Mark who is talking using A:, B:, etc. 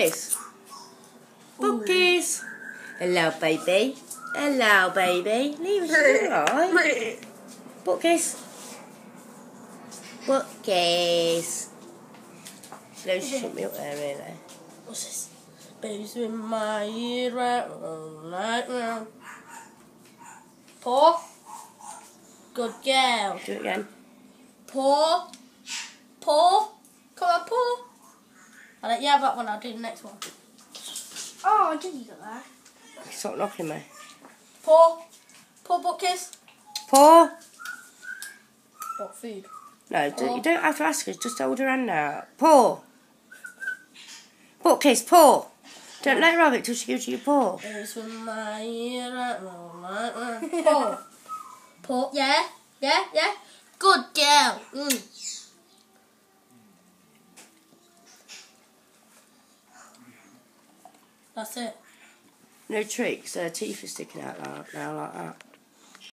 A: kiss. Book kiss. Hello, baby. Hello, baby. Leave us alright. Book kiss. Book kiss. Don't shoot me up there, really.
B: What's this? Baby's in my ear right now. Paw. Good girl.
A: Do it again.
B: Paw. Paw. Come on, paw. I'll let you have that one. I'll do the next one. Oh, I didn't get that.
A: Stop knocking me.
B: Paw. Paw, book kiss.
A: Paw.
B: What food?
A: No, you don't have to ask her. Just hold her hand out. Paw. Book kiss. Paw. Don't let her have it till she gives you your paw.
B: It's with my ear right now. Paw. Paw. Yeah. Yeah. Yeah. Good girl. That's it.
A: No tricks. Her teeth are sticking out now like that.